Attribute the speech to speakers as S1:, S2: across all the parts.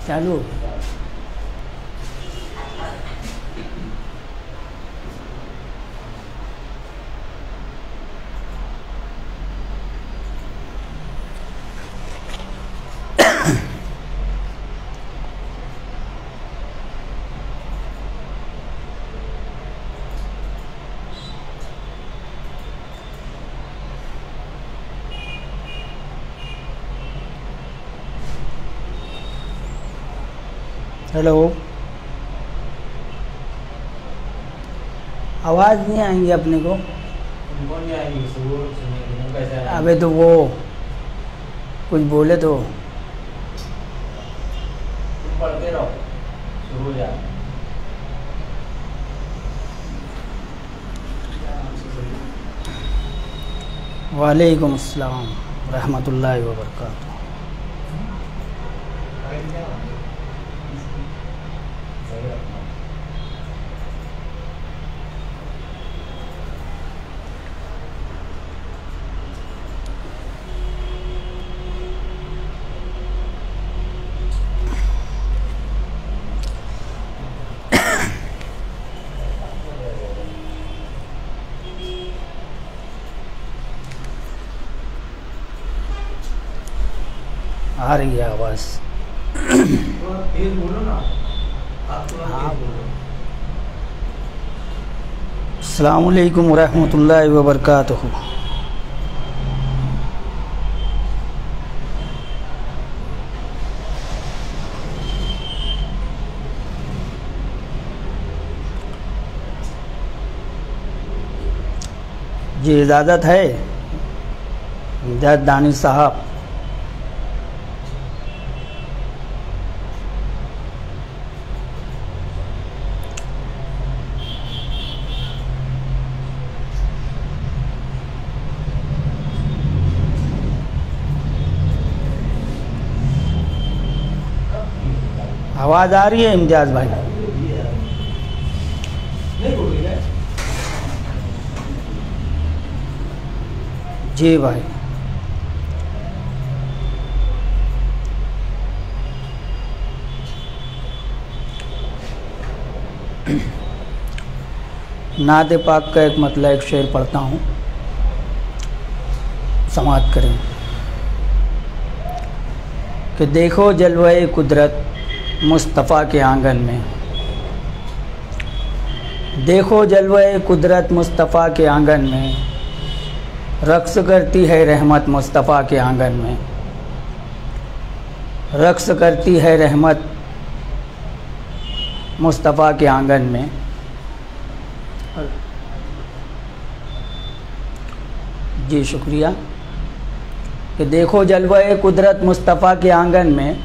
S1: चालू। हेलो, आवाज़ नहीं आएंगी अपने को।
S2: नहीं आएगी, सुनने कैसे आएगी?
S1: अबे तो वो कुछ बोले तो
S2: तुम पढ़ते रहो, शुरू हो जाए।
S1: वालेकुम अस्सलाम रहमतुल्लाहि व बरकातहू। आ रही है आवाज़।
S2: तेज बोलो ना, आप थोड़ा
S1: हाँ।
S2: तेज बोलो।
S1: अस्सलामु अलैकुम रहमतुल्लाहि व बरकातहू। जी इजाज़त है इजाज़त दानिश साहब। आवाज़ आ रही है इम्तियाज़ भाई?
S2: नहीं बोल रही है?
S1: जी भाई। नात पाक का एक मतलब एक शेर पढ़ता हूँ, समाअत करें कि देखो जलवे कुदरत मुस्तफ़ा के आंगन में, देखो जलवे कुदरत मुस्तफ़ा के आंगन में, रक्स करती है रहमत मुस्तफ़ा के आंगन में, रक्स करती है रहमत मुस्तफ़ा के आंगन में। जी शुक्रिया। कि देखो जलवे कुदरत मुस्तफ़ा के आंगन में,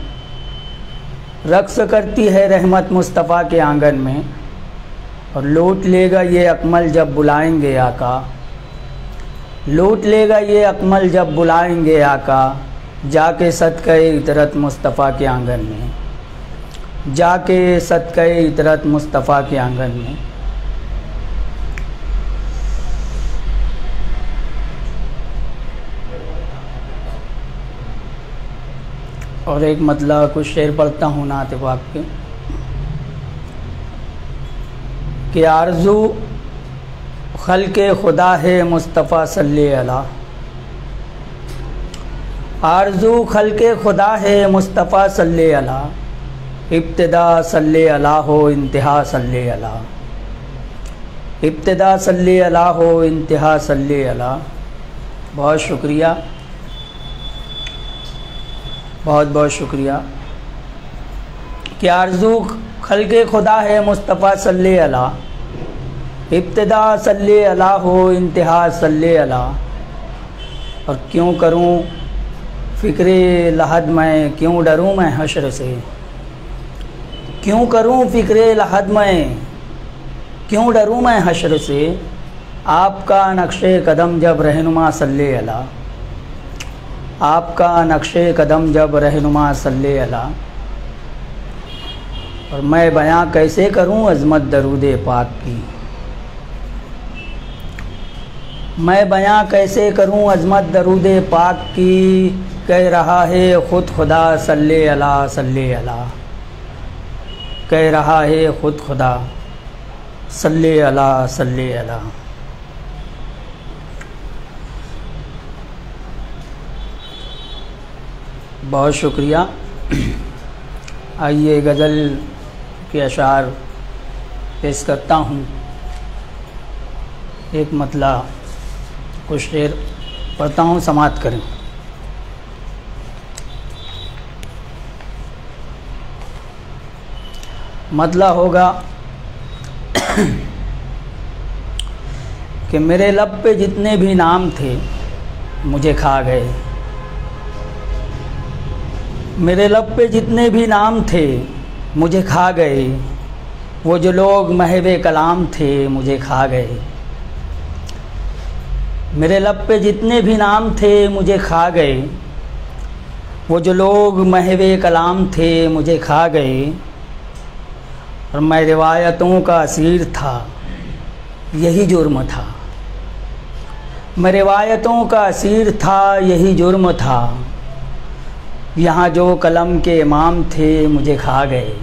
S1: रक्स करती है रहमत मुस्तफ़ा के आंगन में, और लूट लेगा ये अकमल जब बुलाएंगे आका, लूट लेगा ये अकमल जब बुलाएंगे आका, जाके सदक़े इतरत मुस्तफ़ा के आंगन में, जाके सदक़े इतरत मुस्तफ़ा के आंगन में। और एक मतलब कुछ शेर पढ़ता हूँ नात पाक के कि आरज़ू खल्क़े खुदा है मुस्तफ़ा सल्ले अला, आरज़ू खल्क़े खुदा है मुस्तफ़ा सल्ले अला, इब्तिदा सल्ले अला हो इंतहा सल्ले अला, इब्तिदा सल्ले अला हो इंतहा सल्ले अला। बहुत शुक्रिया, बहुत बहुत शुक्रिया। कि आरज़ू खल्क़े खुदा है मुस्तफ़ा सल्ले अला, इब्तिदा सल्ले अला हो इंतहा सल्ले अला। और क्यों करूं फ़िक्रे लहद में, क्यों डरूं मैं हश्र से, क्यों करूं फ़िक्रे लहद में, क्यों डरूं मैं हश्र से, आपका नक्शे कदम जब रहनुमा सल्ले अला, आपका नक्शे कदम जब रहनुमा सल्ले अला। और मैं बयां कैसे करूं अज़मत दरूद पाक की, मैं बयां कैसे करूं अज़मत दरूद पाक की, कह रहा है ख़ुद खुदा सल्ले अला सल्ले अला, कह रहा है ख़ुद खुदा सल्ले अला सल्ले अला। बहुत शुक्रिया। आइए गज़ल के अशार पेश करता हूँ। एक मतला कुछ शेर पढ़ता हूँ, समाअत करें। मतला होगा कि मेरे लब पे जितने भी नाम थे मुझे खा गए, मेरे लब पे जितने भी नाम थे मुझे खा गए, वो जो लोग महवे कलाम थे मुझे खा गए। मेरे लब पे जितने भी नाम थे मुझे खा गए, वो जो लोग महवे कलाम थे मुझे खा गए। और मैं रिवायतों का असीर था, यही जुर्म था। मैं रिवायतों का असीर था, यही जुर्म था। यहाँ जो कलम के इमाम थे मुझे खा गए।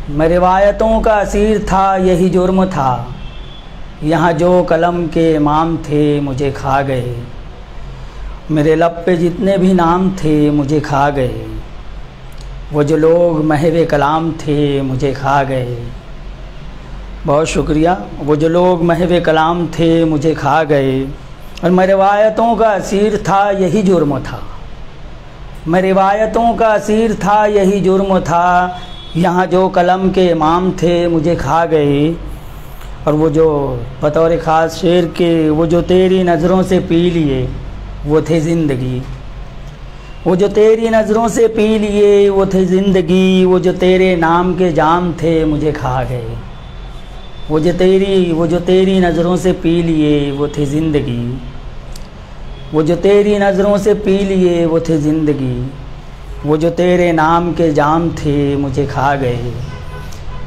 S1: मैं रिवायतों का असीर था, यही जुर्म था। यहाँ जो कलम के इमाम थे मुझे खा गए। मेरे लब पे जितने भी नाम थे मुझे खा गए, वो जो लोग महवे कलाम थे मुझे खा गए। बहुत शुक्रिया। वो जो लोग महवे कलाम थे मुझे खा गए। और मैं रिवायतों का असीर था, यही जुर्म था। मैं रिवायतों का असीर था, यही जुर्म था। यहाँ जो कलम के इमाम थे मुझे खा गए। और वो जो बतौर ख़ास शेर के, वो जो तेरी नज़रों से पी लिए वो थे ज़िंदगी, वो जो तेरी नज़रों से पी लिए वो थे ज़िंदगी। वो जो तेरे नाम के जाम थे मुझे खा गए। वो जो तेरी नज़रों से पी लिए वो थे ज़िंदगी। वो जो तेरी नज़रों से पी लिए वो थे ज़िंदगी। वो जो तेरे नाम के जाम थे मुझे खा गए।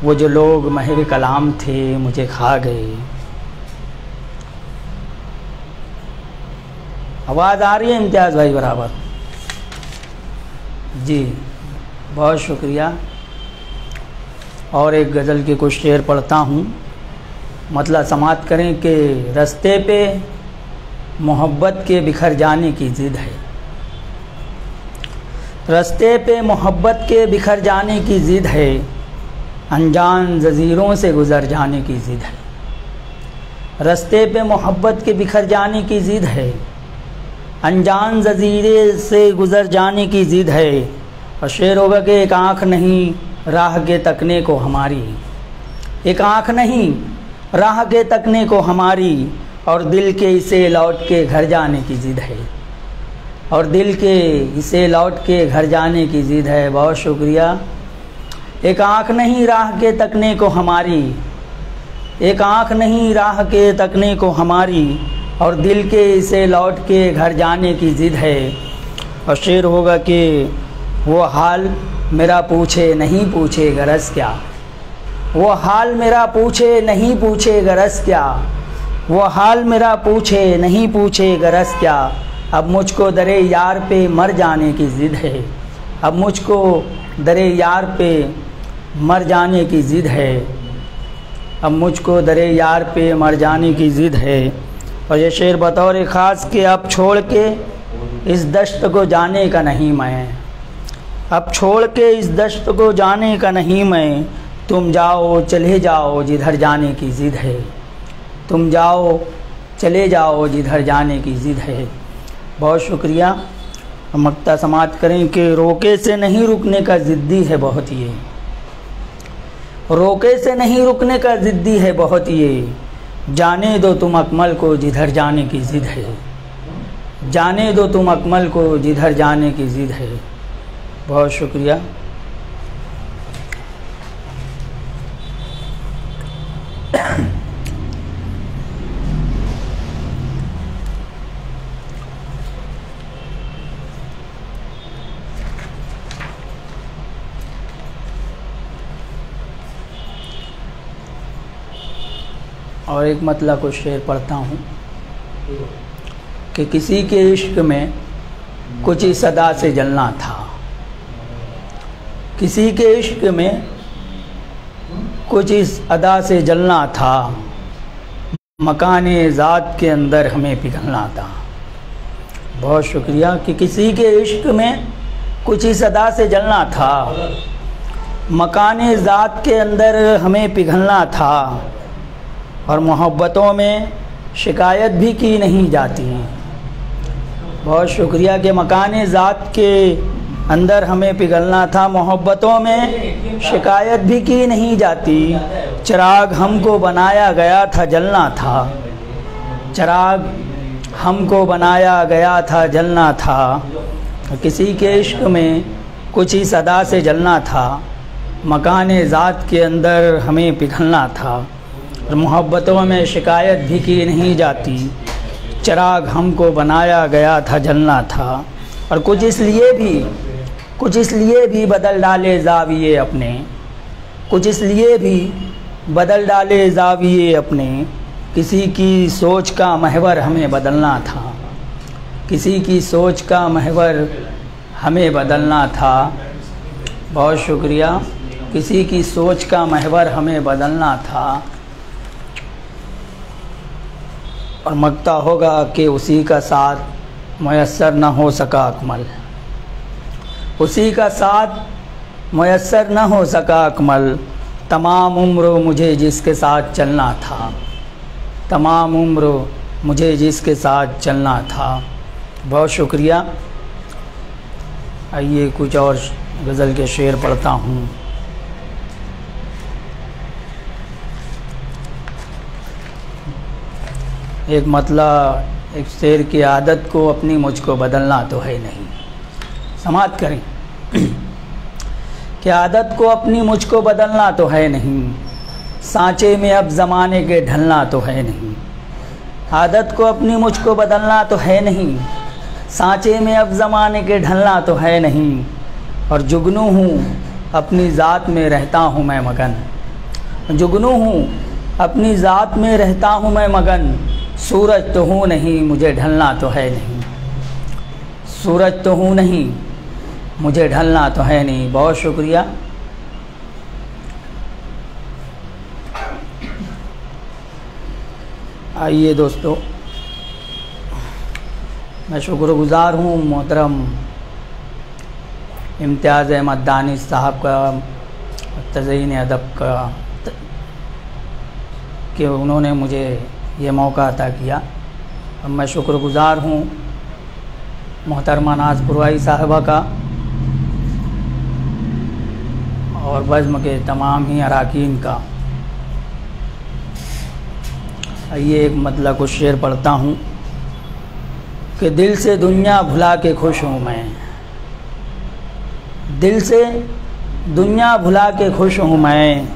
S1: वो जो लोग महवे कलाम थे मुझे खा गए। आवाज़ आ रही है इम्तियाज़ भाई बराबर? जी बहुत शुक्रिया। और एक गज़ल के कुछ शेर पढ़ता हूँ, मतलब समाअत करें कि रास्ते पे मोहब्बत के बिखर जाने की ज़िद है। रास्ते पे मोहब्बत के बिखर जाने की ज़िद है, अनजान ज़ंजीरों से गुज़र जाने की ज़िद है। रास्ते पे मोहब्बत के बिखर जाने की ज़िद है, अनजान ज़ंजीरे से गुज़र जाने की ज़िद है। और शेर होगा कि एक आँख नहीं राह के तकने को हमारी, एक आँख नहीं राह के तकने को हमारी। और दिल के इसे लौट के घर जाने की ज़िद है, और दिल के इसे लौट के घर जाने की ज़िद है। बहुत शुक्रिया। एक आँख नहीं राह के तकने को हमारी, एक आँख नहीं राह के तकने को हमारी। और दिल के इसे लौट के घर जाने की ज़िद है। और शेर होगा कि वो हाल मेरा पूछे नहीं पूछे गरज क्या, वो हाल मेरा पूछे नहीं पूछे गरज क्या, वो हाल मेरा पूछे नहीं पूछे गरज क्या। अब मुझको दरे यार पे मर जाने की ज़िद है, अब मुझको दरे यार पे मर जाने की ज़िद है, अब मुझको दरे यार पे मर जाने की ज़िद है। और ये शेर बतौर ख़ास के अब छोड़ के इस दश्त को जाने का नहीं मैं, अब छोड़ के इस दश्त को जाने का नहीं मैं। तुम जाओ चले जाओ जिधर जाने की ज़िद है, तुम जाओ चले जाओ जिधर जाने की ज़िद है। बहुत शुक्रिया। मक्ता समाअत करें कि रोके से नहीं रुकने का ज़िद्दी है बहुत ये, रोके से नहीं रुकने का ज़िद्दी है बहुत ये। जाने दो तुम अकमल को जिधर जाने की ज़िद है, जाने दो तुम अकमल को जिधर जाने की ज़िद है। बहुत शुक्रिया। और एक मतलब कुछ शेर पढ़ता हूँ। कि किसी के इश्क में कुछ इस अदा से जलना था, किसी के इश्क में कुछ इस अदा से जलना था, मकाने ज़ात के अंदर हमें पिघलना था। बहुत शुक्रिया। कि किसी के इश्क में कुछ इस अदा से जलना था, मकाने ज़ात के अंदर हमें पिघलना था, और मोहब्बतों में शिकायत भी की नहीं जाती। बहुत शुक्रिया। कि मकाने ज़ात के अंदर हमें पिघलना था, मोहब्बतों में शिकायत भी की नहीं जाती। चिराग हमको बनाया गया था, जलना था। चिराग हमको बनाया गया था, जलना था। किसी के इश्क में कुछ इस अदा से जलना था, मकाने ज़ात के अंदर हमें पिघलना था, और मोहब्बतों में शिकायत भी की नहीं जाती। चिराग हमको बनाया गया था, जलना था। और कुछ इसलिए भी बदल डाले ज़ाविये अपने, कुछ इसलिए भी बदल डाले ज़ाविये अपने। किसी की सोच का महवर हमें बदलना था, किसी की सोच का महवर हमें बदलना था। बहुत शुक्रिया। किसी की सोच का महवर हमें बदलना था, और मगता होगा कि उसी का साथ मयस्सर न हो सका अकमल, उसी का साथ मयस्सर न हो सका अकमल। तमाम उम्र मुझे जिसके साथ चलना था, तमाम उम्र मुझे जिसके साथ चलना था। बहुत शुक्रिया। आइए कुछ और गज़ल के शेर पढ़ता हूँ। एक मतलब एक शेर की आदत को अपनी मुझको बदलना तो है नहीं। समाप्त करें। कि आदत को अपनी मुझको बदलना तो है नहीं, सांचे में अब ज़माने के ढलना तो है नहीं। आदत को अपनी मुझको बदलना तो है नहीं, सांचे में अब ज़माने के ढलना तो है नहीं। और जुगनू हूँ अपनी ज़ात में रहता हूँ मैं मगन, जुगनू हूँ अपनी ज़ात में रहता हूँ मैं मगन। सूरज तो हूँ नहीं मुझे ढलना तो है नहीं, सूरज तो हूँ नहीं मुझे ढलना तो है नहीं। बहुत शुक्रिया। आइए दोस्तों, मैं शुक्रगुज़ार हूँ मोहतरम इम्तियाज़ अहमद दानिश साहब का, तज़यीन अदब का, कि उन्होंने मुझे ये मौका अता किया। अब मैं शुक्रगुज़ार हूँ मोहतरमा नाज़ पुरवाई साहिबा का, और बज़्म के तमाम ही अराकीन का। ये एक मतलब कुछ शेर पढ़ता हूँ। कि दिल से दुनिया भुला के खुश हूँ मैं, दिल से दुनिया भुला के खुश हूँ मैं,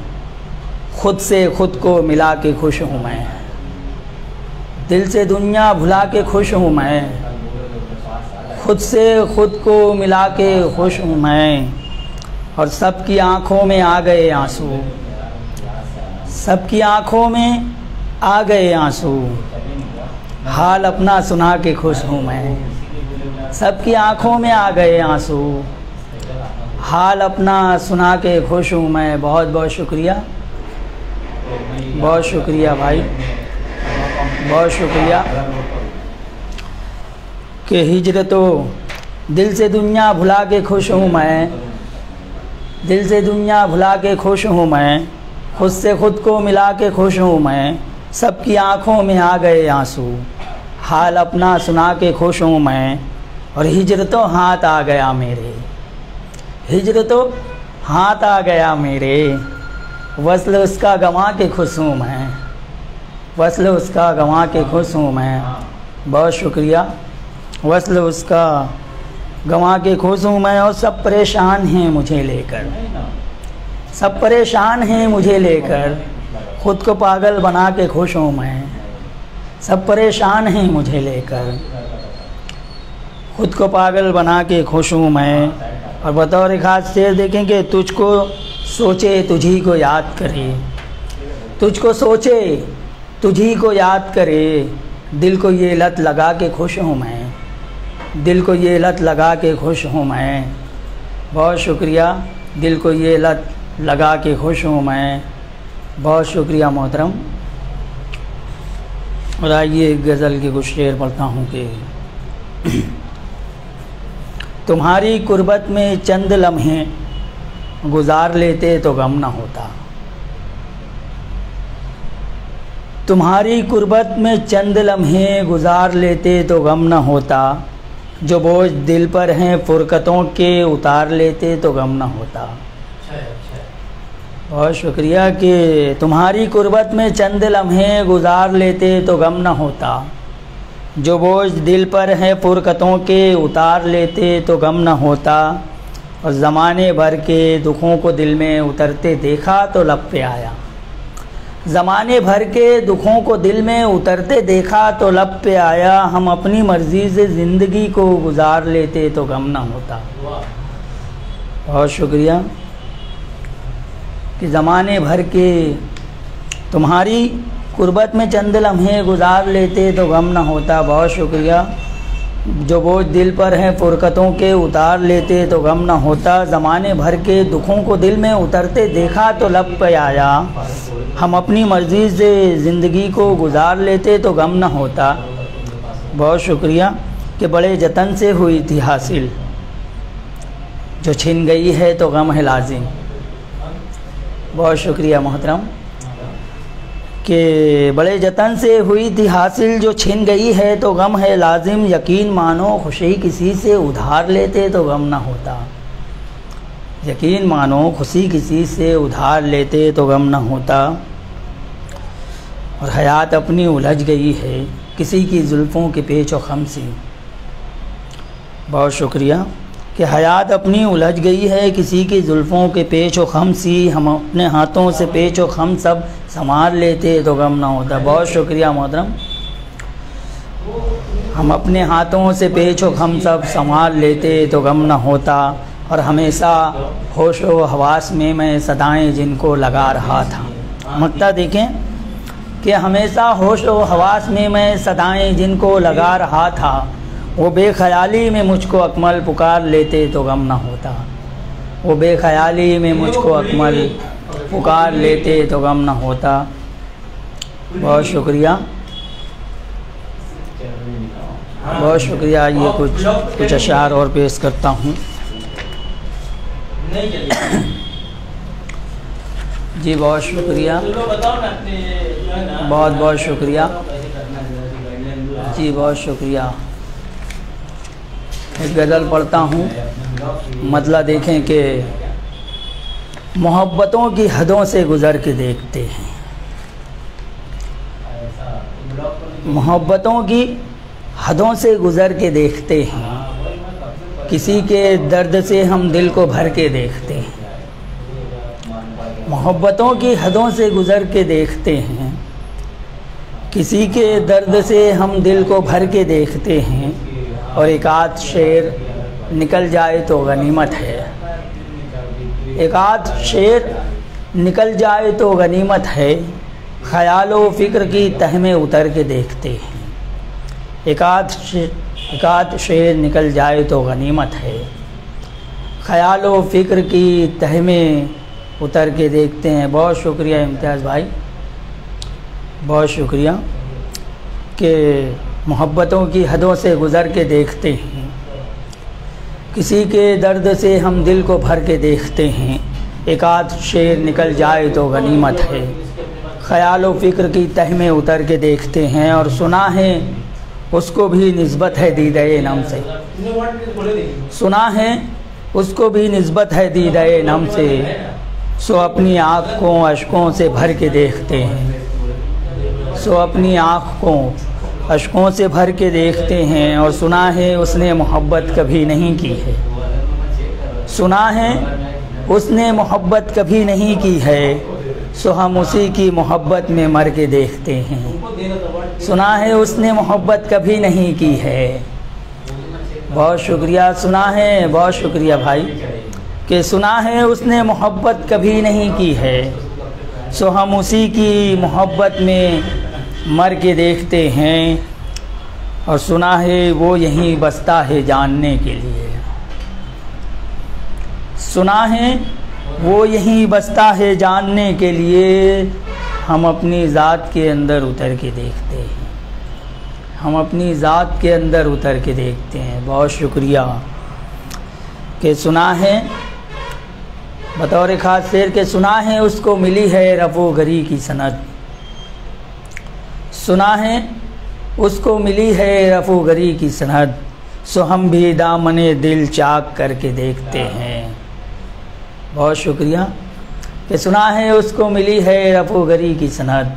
S1: खुद से खुद को मिला के खुश हूँ मैं। दिल से दुनिया भुला के खुश हूँ मैं, खुद से खुद को मिला के खुश हूँ मैं। और सबकी आँखों में आ गए आंसू, सबकी आँखों में आ गए आंसू, हाल अपना सुना के खुश हूँ मैं। सबकी आँखों में आ गए आंसू, हाल अपना सुना के खुश हूँ मैं। बहुत बहुत शुक्रिया, बहुत शुक्रिया भाई, बहुत शुक्रिया। कि हिजर तो दिल से दुनिया भुला के खुश हूँ मैं, दिल से दुनिया भुला के खुश हूँ मैं, खुद से खुद को मिला के खुश हूँ मैं। सबकी आँखों में आ गए आंसू, हाल अपना सुना के खुश हूँ मैं। और हिजर तो हाथ आ गया मेरे, हिजर तो हाथ आ गया मेरे, वस्ल उसका गंवा के खुश हूँ मैं, वस्ल उसका गंवा के खुश हूँ मैं। बहुत शुक्रिया। वस्ल उसका गंवा के खुश हूँ मैं। और सब परेशान हैं मुझे लेकर, सब परेशान हैं मुझे लेकर, खुद को पागल बना के खुश हूँ मैं। सब परेशान हैं मुझे लेकर, खुद को पागल बना के खुश हूँ मैं। और बतौर एक खास शेर देखेंगे। तुझको सोचे तुझी को याद करे, तुझको सोचे तुझी को याद करे, दिल को ये लत लगा के खुश हूँ मैं, दिल को ये लत लगा के खुश हूँ मैं, बहुत शुक्रिया। दिल को ये लत लगा के खुश हूँ मैं, बहुत शुक्रिया मोहतरम। और आइए गज़ल के कुछ शेर पढ़ता हूँ कि तुम्हारी कुर्बत में चंद लम्हे गुजार लेते तो गम न होता, तुम्हारी कुर्बत में चंद लम्हे गुजार लेते तो गम न होता, जो बोझ दिल पर हैं फुरकतों के उतार लेते तो गम न होता। बहुत शुक्रिया कि तुम्हारी कुर्बत में चंद लम्हे गुजार लेते तो गम न होता, जो बोझ दिल पर है फुरकतों के उतार लेते तो गम न होता। और ज़माने भर के दुखों को दिल में उतरते देखा तो लब पे आया, ज़माने भर के दुखों को दिल में उतरते देखा तो लब पे आया, हम अपनी मर्ज़ी से ज़िंदगी को गुजार लेते तो गम न होता। बहुत शुक्रिया कि ज़माने भर के तुम्हारी कुर्बत में चंद लम्हे गुजार लेते तो गम न होता। बहुत शुक्रिया। जो बोझ दिल पर हैं फुरकतों के उतार लेते तो गम न होता, ज़माने भर के दुखों को दिल में उतरते देखा तो लब पे आया, हम अपनी मर्ज़ी से ज़िंदगी को गुजार लेते तो गम न होता। बहुत शुक्रिया कि बड़े जतन से हुई थी हासिल, जो छिन गई है तो गम है लाजिम। बहुत शुक्रिया मोहतरम कि बड़े जतन से हुई थी हासिल, जो छिन गई है तो गम है लाजिम। यकीन मानो खुशी किसी से उधार लेते तो गम न होता, यकीन मानो खुशी किसी से उधार लेते तो गम न होता। और हयात अपनी उलझ गई है किसी की जुल्फ़ों के पेच व खम सी। बहुत शुक्रिया कि हयात अपनी उलझ गई है किसी की जुल्फ़ों के पेच व खम सी, हम अपने हाथों से पेच व खम सब संभाल लेते तो गम ना होता। बहुत शुक्रिया मोहतरम। हम अपने हाथों से पेच व खम सब संभाल लेते तो गम ना होता। और हमेशा होश व हवास में मैं सदाएं जिनको लगा रहा था। मक्ता देखें कि हमेशा होश व हवास में मैं सदाएं जिनको लगा रहा था, वो बेख्याली में मुझको अकमल पुकार लेते तो गम ना होता, वो बेख्याली में मुझको अकमल पुकार लेते तो गम ना होता। बहुत शुक्रिया, बहुत शुक्रिया। ये कुछ अशार और पेश करता हूँ। जी बहुत शुक्रिया, बहुत बहुत शुक्रिया जी, बहुत शुक्रिया। एक गज़ल पढ़ता हूँ। मतलब देखें कि मोहब्बतों की हदों से गुज़र के देखते हैं, मोहब्बतों की हदों से गुज़र के देखते हैं, किसी के दर्द से हम दिल को भर के देखते हैं। मोहब्बतों की हदों से गुज़र के देखते हैं, किसी के दर्द से हम दिल को भर के देखते हैं। और एक आध शेर निकल जाए तो गनीमत है, एक आध शेर निकल जाए तो गनीमत है, ख़याल व फ़िक्र की तह में उतर के देखते हैं। एक आध शेर निकल जाए तो गनीमत है, ख़याल व फ़िक्र की तह में उतर के देखते हैं। बहुत शुक्रिया इम्तियाज़ भाई, बहुत शुक्रिया कि मोहब्बतों की हदों से गुज़र के देखते हैं, किसी के दर्द से हम दिल को भर के देखते हैं। एक आध शेर निकल जाए तो गनीमत है, ख़याल व फ़िक्र की तह में उतर के देखते हैं। और सुना है उसको भी निस्बत है दीदाए नम से, सुना है उसको भी निस्बत है दीदाए नम से, सो अपनी आँख को अश्कों से भर के देखते हैं, सो अपनी आँख को अश्कों से भर के देखते हैं। और सुना है उसने मोहब्बत कभी नहीं की है, सुना है उसने मोहब्बत कभी नहीं की है, सो हम उसी की मोहब्बत में मर के देखते हैं। सुना है उसने मोहब्बत कभी नहीं की है। बहुत शुक्रिया। सुना है, बहुत शुक्रिया भाई कि सुना है उसने मोहब्बत कभी नहीं की है, सो हम उसी की मोहब्बत में मर के देखते हैं। और सुना है वो यहीं बसता है जानने के लिए। सुना है वो यहीं बसता है जानने के लिए, हम अपनी ज़ात के अंदर उतर के देखते हैं। हम अपनी ज़ात के अंदर उतर के देखते हैं। बहुत शुक्रिया कि सुना है, बतौर ख़ास शेर के सुना है उसको मिली है रफ़ो गरी की सनद। सुना है उसको मिली है रफ़ो गरी की सनद, सो हम भी दामने दिल चाक करके देखते हैं। बहुत शुक्रिया कि सुना है उसको मिली है रफ़ो गरी की सनद,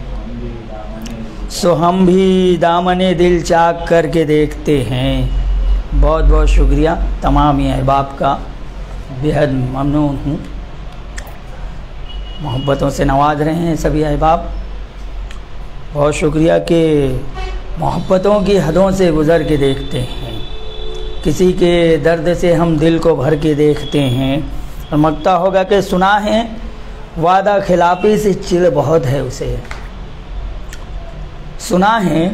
S1: सो हम भी दामने दिल चाक करके देखते हैं। बहुत बहुत शुक्रिया। तमाम ये अहबाब का बेहद ममनून हूँ। मोहब्बतों से नवाज रहे हैं सभी अहबाब। बहुत शुक्रिया कि मोहब्बतों की हदों से गुज़र के देखते हैं। किसी के दर्द से हम दिल को भर के देखते हैं। और मगता होगा कि सुना है वादा खिलाफी से चिढ़ बहुत है उसे। सुना है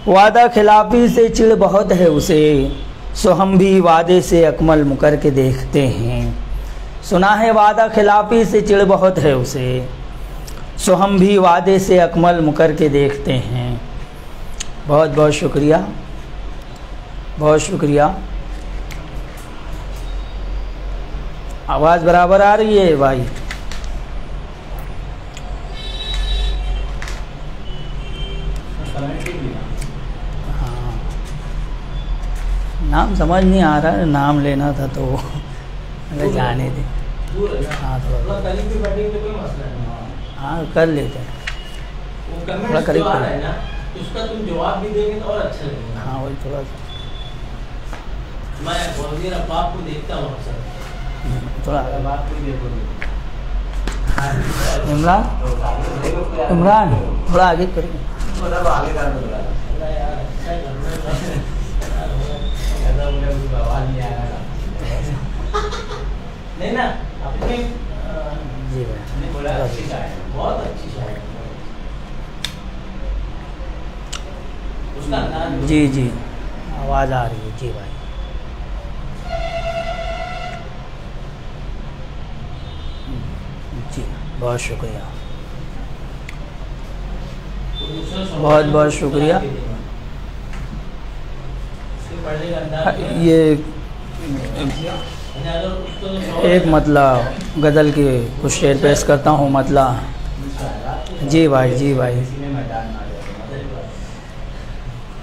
S1: वादा खिलाफी से चिढ़ बहुत है उसे, सो हम भी वादे से अकमल मुकर के देखते हैं। सुना है वादा खिलाफी से चिढ़ बहुत है उसे, सो हम भी वादे से अकमल मुकर के देखते हैं। बहुत बहुत शुक्रिया, बहुत शुक्रिया। आवाज़ बराबर आ रही है भाई? हाँ, नाम समझ नहीं आ रहा है, नाम लेना था तो अगर जाने दे। हाँ थोड़ा, हाँ कर लेते हैं, थोड़ा करीब कर।
S2: उसका तुम जवाब भी देंगे तो और अच्छा लगेगा।
S1: हाँ वही थोड़ा सा
S2: मैं बहुत देर बाप को देखता हूँ अक्सर,
S1: थोड़ा।
S2: बाप को देखो।
S1: इमरान, इमरान थोड़ा आगे करिए।
S2: आगे कर दो नहीं ना अपने
S1: जी भाई,
S2: बोला अच्छी शायरी, बहुत अच्छी शायरी उसका अंदाज।
S1: जी जी आवाज़ आ रही है जी भाई। जी बहुत शुक्रिया, बहुत बहुत शुक्रिया। ये एक मतला गज़ल की कुछ शेर पेश करता हूँ। मतला जी भाई, जी भाई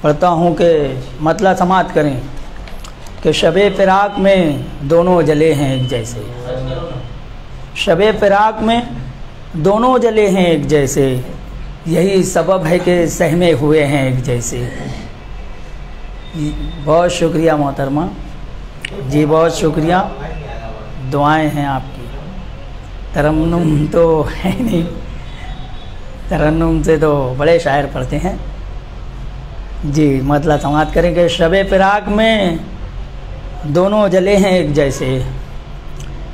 S1: पढ़ता हूँ कि मतला समात करें कि शबे फ़िराक में दोनों जले हैं एक जैसे। शबे फ़िराक में दोनों जले हैं एक जैसे, यही सबब है कि सहमे हुए हैं एक जैसे। बहुत शुक्रिया मोहतरमा जी, बहुत शुक्रिया। दुआएं हैं आपकी। तरन्नुम तो है नहीं, तरन्नुम से तो बड़े शायर पढ़ते हैं जी। मतलब समाप्त करेंगे। शबे फ़िराक में दोनों जले हैं एक जैसे,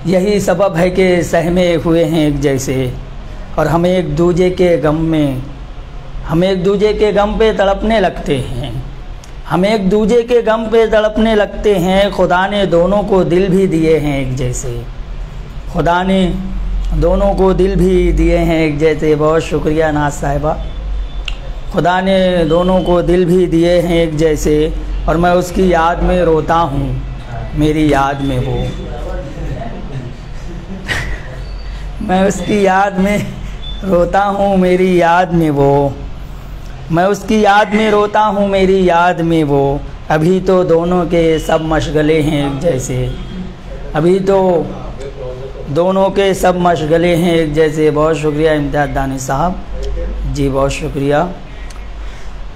S1: यही सबब है कि सहमे हुए हैं एक जैसे। और हम एक दूजे के गम में, हम एक दूजे के गम पे तड़पने लगते हैं। हम एक दूजे के गम पे तड़पने लगते हैं। खुदा ने दोनों को दिल भी दिए हैं एक जैसे। खुदा ने दोनों को दिल भी दिए हैं एक जैसे। बहुत शुक्रिया नाज साहिबा। खुदा ने दोनों को दिल भी दिए हैं एक जैसे, और मैं उसकी याद में रोता हूँ, मेरी याद में वो। मैं उसकी याद में रोता हूँ, मेरी याद में वो। मैं उसकी याद में रोता हूँ, मेरी याद में वो। अभी तो दोनों के सब मशगले हैं एक जैसे। अभी तो दोनों के सब मशगले हैं एक जैसे। बहुत शुक्रिया इम्तियाज़ दानी साहब जी, बहुत शुक्रिया।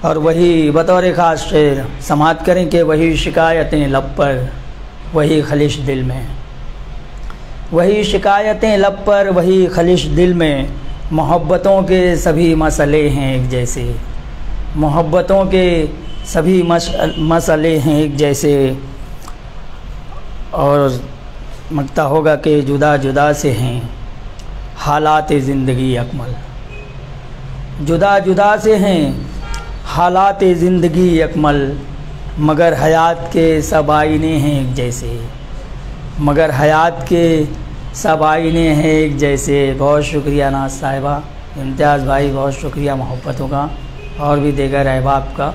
S1: और वही बतौर ख़ास शेर समात करें कि वही शिकायतें लब पर, वही खलिश दिल में। वही शिकायतें लब पर, वही खलिश दिल में। मोहब्बतों के सभी मसले हैं एक जैसे। मोहब्बतों के सभी मसले हैं एक जैसे। और मगता होगा कि जुदा जुदा से हैं हालात ज़िंदगी अकमल। जुदा जुदा से हैं हालात ज़िंदगी अकमल। मगर हयात के सब आईने हैं एक जैसे, मगर हयात के सब आईने हैं एक जैसे। बहुत शुक्रिया नाज साहिबा, इम्तियाज़ भाई बहुत शुक्रिया मोहब्बतों का, और भी देगर अहबाब का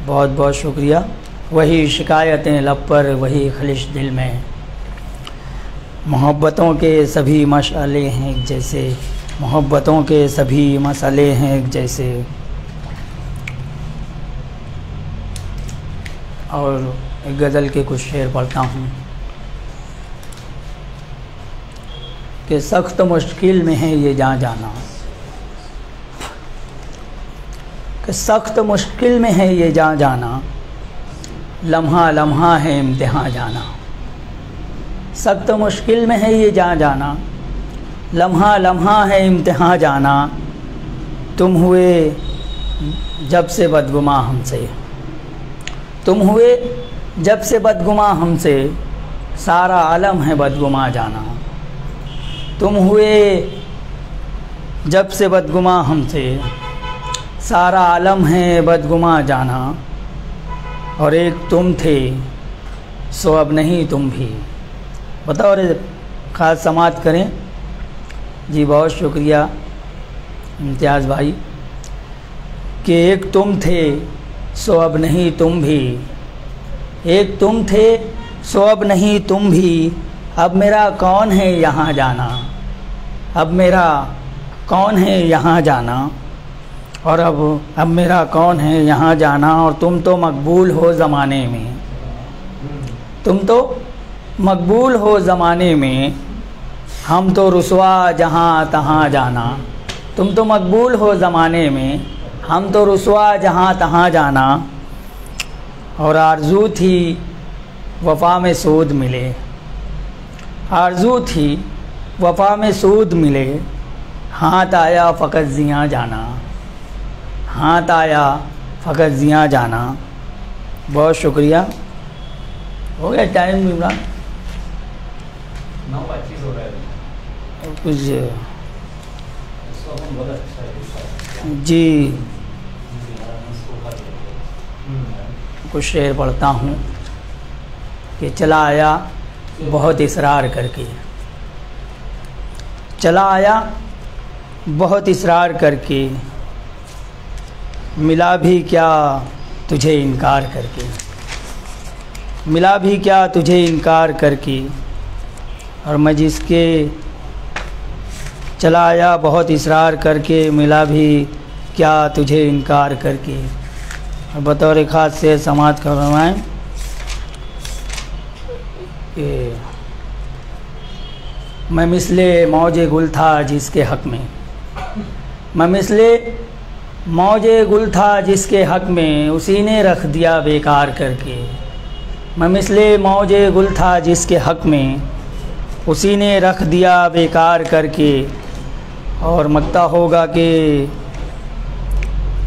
S1: बहुत बहुत शुक्रिया। वही शिकायतें लब पर, वही खलिश दिल में, मोहब्बतों के सभी मसले हैं एक जैसे, मोहब्बतों के सभी मसले हैं एक जैसे। और एक गज़ल के कुछ शेर पढ़ता हूँ कि सख्त मुश्किल में है ये जहाँ जाना, कि सख्त मुश्किल में है ये जहाँ जाना, लम्हा लम्हा है इम्तिहान जाना। सख्त मुश्किल में है ये जहाँ जाना, लम्हा लम्हा है इम्तिहान जाना। तुम हुए जब से बदगुमा हमसे, तुम हुए जब से बदगुमा हमसे, सारा आलम है बदगुमा जाना। तुम हुए जब से बदगुमा हमसे, सारा आलम है बदगुमा जाना। और एक तुम थे सो अब नहीं तुम भी। बताओ रे, ख़ास समात करें जी। बहुत शुक्रिया इम्तियाज़ भाई कि एक तुम थे सो अब नहीं तुम भी, एक तुम थे सो अब नहीं तुम भी। अब मेरा कौन है यहाँ जाना, अब मेरा कौन है यहाँ जाना। और अब मेरा कौन है यहाँ जाना। और तुम तो मकबूल हो ज़माने में, तुम तो मकबूल हो ज़माने में, हम तो रुसवा जहाँ तहाँ जाना। तुम तो मकबूल हो ज़माने में, हम तो रुसवा जहाँ तहाँ जाना। और आरज़ू थी वफ़ा में सूद मिले, आरज़ू थी वफ़ा में सूद मिले। हाथ आया फ़कत ज़ियाँ जाना, हाथ आया फ़कत ज़ियाँ जाना। बहुत शुक्रिया। हो गया टाइम इमरान?
S2: 9:25 हो रहा है
S1: कुछ
S2: बहुत अच्छा है
S1: जी। कुछ शेर पढ़ता हूँ कि चला आया बहुत इसरार करके, चला आया बहुत इसरार करके, मिला भी क्या तुझे इनकार करके, मिला भी क्या तुझे इनकार करके। और मैं जिसके चला आया बहुत इसरार करके, मिला भी क्या तुझे इनकार करके। और बतौर ख़ास से समात करवाएँ कि मैं मिसले मौजे गुल था जिसके हक़ में, मैं मिसले मौजे गुल था जिसके हक़ में, उसी ने रख दिया बेकार करके। मैं मिसले मौजे गुल था जिसके हक़ में, उसी ने रख दिया बेकार करके। और मकता होगा कि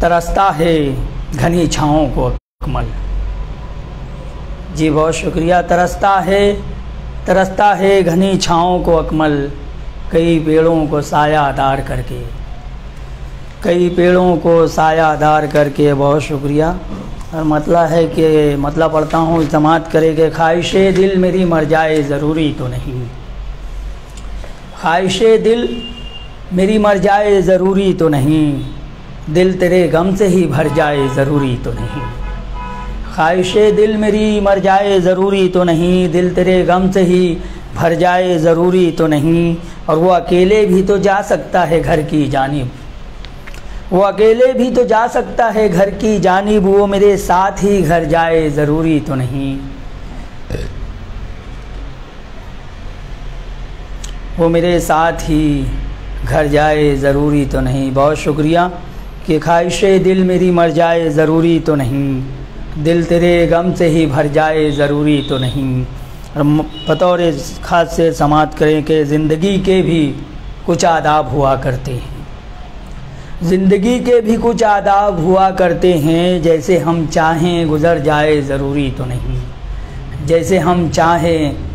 S1: तरसता है घनी छाँवों को अकमल। जी बहुत शुक्रिया। तरसता है घनी छाँवों को अकमल, कई पेड़ों को सायादार करके, कई पेड़ों को सायादार करके। बहुत शुक्रिया। और मतलब है कि मतलब पढ़ता हूँ, इल्तमास करे कि ख्वाहिशे दिल मेरी मर जाए ज़रूरी तो नहीं, ख्वाहिशे दिल मेरी मर जाए ज़रूरी तो नहीं, दिल तेरे गम से ही भर जाए ज़रूरी तो नहीं। ख्वाहिशे दिल मेरी मर जाए ज़रूरी तो नहीं, दिल तेरे गम से ही भर जाए ज़रूरी तो नहीं। और वो अकेले भी तो जा सकता है घर की जानिब, वो अकेले भी तो जा सकता है घर की जानिब, वो मेरे साथ ही घर जाए ज़रूरी तो नहीं, वो मेरे साथ ही घर जाए ज़रूरी तो नहीं। बहुत शुक्रिया कि ख्वाहिशे दिल मेरी मर जाए ज़रूरी तो नहीं, दिल तेरे गम से ही भर जाए ज़रूरी तो नहीं। और बतौर ख़ास से समात करें कि ज़िंदगी के भी कुछ आदाब हुआ करते हैं, ज़िंदगी के भी कुछ आदाब हुआ करते हैं। जैसे हम चाहें गुज़र जाए ज़रूरी तो नहीं, जैसे हम चाहें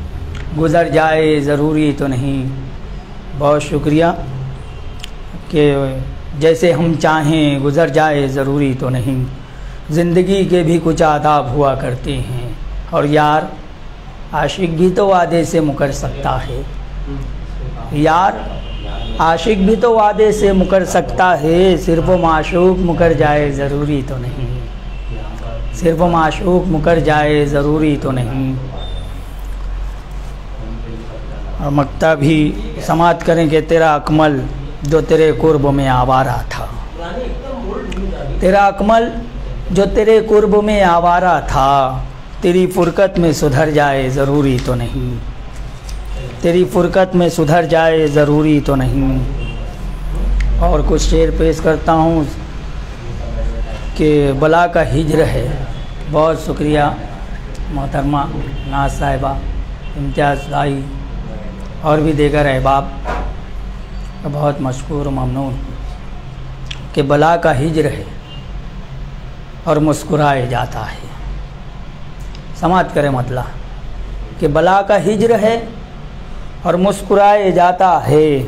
S1: गुज़र जाए ज़रूरी तो नहीं। बहुत शुक्रिया कि जैसे हम चाहें गुज़र जाए ज़रूरी तो नहीं। ज़िंदगी के भी कुछ आदाब हुआ करते हैं। और यार आशिक भी तो वादे से मुकर सकता है, यार आशिक भी तो वादे से मुकर सकता है, सिर्फ माशूक मुकर जाए ज़रूरी तो नहीं, सिर्फ माशूक मुकर जाए ज़रूरी तो नहीं। और मक्ता भी समात करें कि तेरा अकमल जो तेरे कुर्ब में आवारा था, तेरा अकमल जो तेरे कुर्ब में आवारा था, तेरी फुरकत में सुधर जाए ज़रूरी तो नहीं, तेरी फुरकत में सुधर जाए ज़रूरी तो नहीं। और कुछ शेर पेश करता हूँ कि बला का हिज्र है। बहुत शुक्रिया मोहतरमा नाज साहिबा, इम्तियाज़ भाई और भी दीगर अहबाब, बहुत मशकूर ममनून कि बला का हिज्र है और मुस्कुराए जाता है। समात करें मतलब कि बला का हिज्र है और मुस्कुराए जाता है,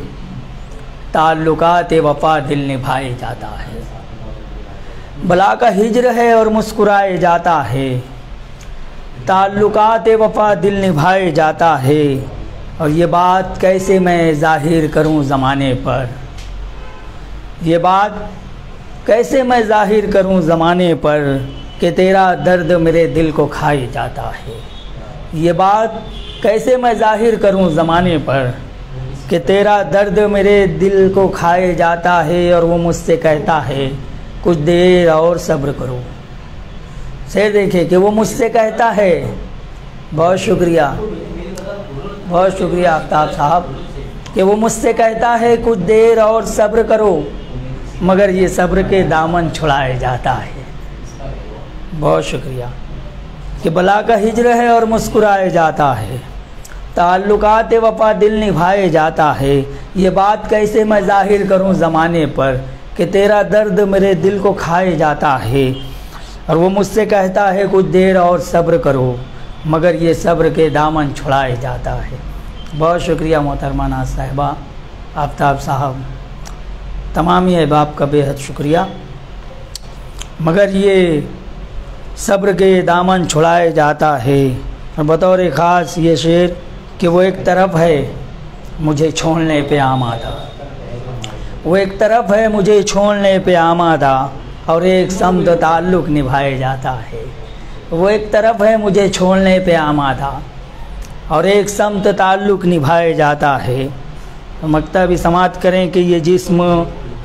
S1: ताल्लुकात वफ़ा दिल निभाए जाता है। बला का हिज्र है और मुस्कुराए जाता है, ताल्लुकात वफ़ा दिल निभाए जाता है। और ये बात कैसे मैं ज़ाहिर करूं ज़माने पर, ये बात कैसे मैं ज़ाहिर करूं ज़माने पर कि तेरा दर्द मेरे दिल को खाए जाता है। ये बात कैसे मैं ज़ाहिर करूं ज़माने पर कि तेरा दर्द मेरे दिल को खाए जाता है। और वो मुझसे कहता है कुछ देर और सब्र करो। शेर देखिए कि वो मुझसे कहता है, बहुत शुक्रिया, बहुत शुक्रिया आफ्ताब साहब, कि वो मुझसे कहता है कुछ देर और सब्र करो, मगर ये सब्र के दामन छुड़ाए जाता है। बहुत शुक्रिया कि बला का हिज्र है और मुस्कुराए जाता है, ताल्लुकात वफ़ा दिल निभाए जाता है। ये बात कैसे मैं ज़ाहिर करूं ज़माने पर कि तेरा दर्द मेरे दिल को खाए जाता है। और वो मुझसे कहता है कुछ देर और सब्र करो, मगर ये सब्र के दामन छुड़ाए जाता है। बहुत शुक्रिया मोहतरमा नाज साहिबा, आफ्ताब साहब, तमाम अहबाब का बेहद शुक्रिया। मगर ये सब्र के दामन छुड़ाए जाता है। और बतौर ख़ास ये शेर कि वो एक तरफ है मुझे छोड़ने पे आमादा, वो एक तरफ है मुझे छोड़ने पे आमादा, और एक समत ताल्लुक़ निभाए जाता है। वो एक तरफ है मुझे छोड़ने पे आमादा और एक समत ताल्लुक़ निभाए जाता है। मक्ता भी समात करें कि ये जिस्म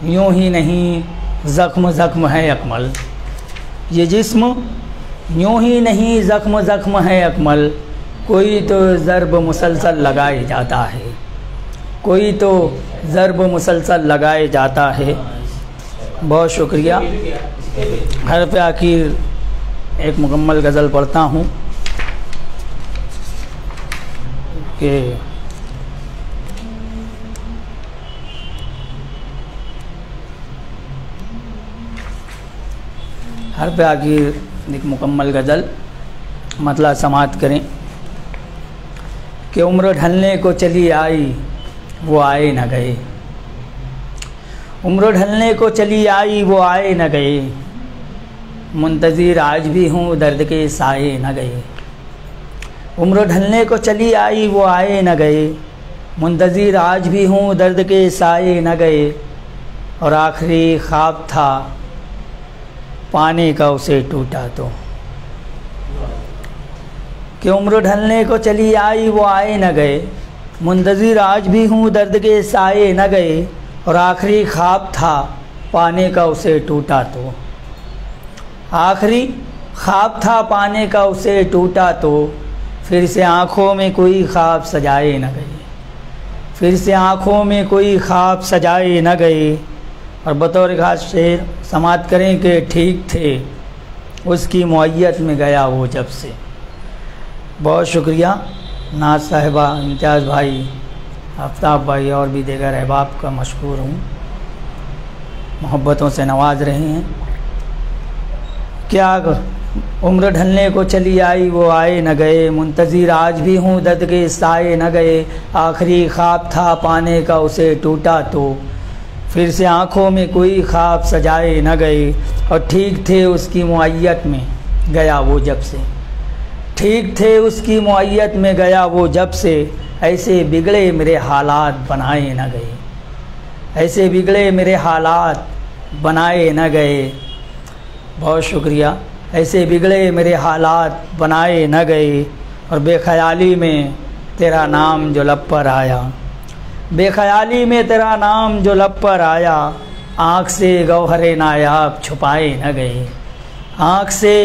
S1: यूं ही नहीं ज़ख्म ज़ख्म है अकमल, ये जिस्म यूं ही नहीं ज़ख्म ज़ख्म है अकमल, कोई तो ज़र्ब मुसलसल लगाए जाता है, कोई तो ज़र्ब मुसलसल लगाए जाता है। बहुत शुक्रिया। हर पे आखिर एक मुकम्मल गज़ल पढ़ता हूँ कि हर पे आखिर एक मुकम्मल गज़ल मतलब समात करें कि उम्र ढलने को चली आई वो आए न गए, उम्र ढलने को चली आई वो आए न गए, मुंतज़िर आज भी हूँ दर्द के साए न गए। उम्र ढलने को चली आई वो आए न गए, मुंतज़िर आज भी हूँ दर्द के साए न गए। और आखिरी ख्वाब था पाने का उसे टूटा तो, कि उम्र ढलने को चली आई वो आए न गए, मुंतज़िर आज भी हूँ दर्द के साए न गए। और आखिरी ख्वाब था पाने का उसे टूटा तो, आखिरी ख्वाब था पाने का उसे टूटा तो, फिर से आँखों में कोई ख्वाब सजाए न गए, फिर से आँखों में कोई ख्वाब सजाए न गए। और बतौर खास शेर समात करें कि ठीक थे उसकी मुअय्यत में गया वो जब से। बहुत शुक्रिया नाज साहिबा, इम्तियाज़ भाई, आफ्ताब भाई और भी दीगर अहबाब का मशकूर हूँ, मोहब्बतों से नवाज रहे हैं। क्या उम्र ढलने को चली आई वो आए न गए, मुंतज़िर आज भी हूँ दर्द के साए न गए। आखिरी ख्वाब था पाने का उसे टूटा तो, फिर से आँखों में कोई ख्वाब सजाए न गए, और ठीक थे उसकी मुअय्यत में गया वो जब से, ठीक थे उसकी मुअय्यत में गया वो जब से, ऐसे बिगड़े मेरे हालात बनाए न गए, ऐसे बिगड़े मेरे हालात बनाए न गए। बहुत शुक्रिया। ऐसे बिगड़े मेरे हालात बनाए न गए, और बेख्याली में तेरा नाम जो लब पर आया, बेख्याली में तेरा नाम जो लब पर आया, आँख से गौहरे नायाब छुपाए न गए, आँख से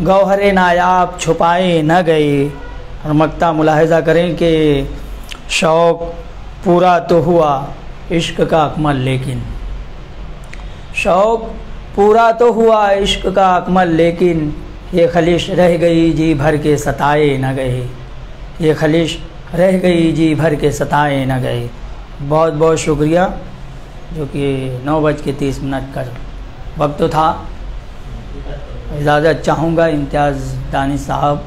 S1: गौहरे नायाब छुपाए न गए। और मक्ता मुलाहिज़ा करें कि शौक़ पूरा तो हुआ इश्क का अकमल, लेकिन शौक़ पूरा तो हुआ इश्क का अकमल, लेकिन ये खलिश रह गई जी भर के सताए न गए, ये खलिश रह गई जी भर के सताए न गए। बहुत बहुत शुक्रिया। जो कि 9:30 का वक्त था। इजाज़त चाहूँगा इम्तियाज़ दानिश साहब।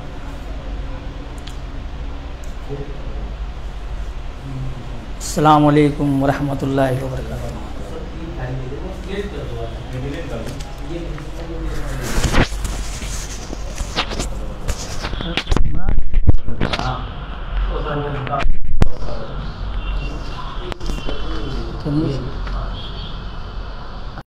S1: अस्सलामु अलैकुम वरहमतुल्लाहि वबरकातुहू।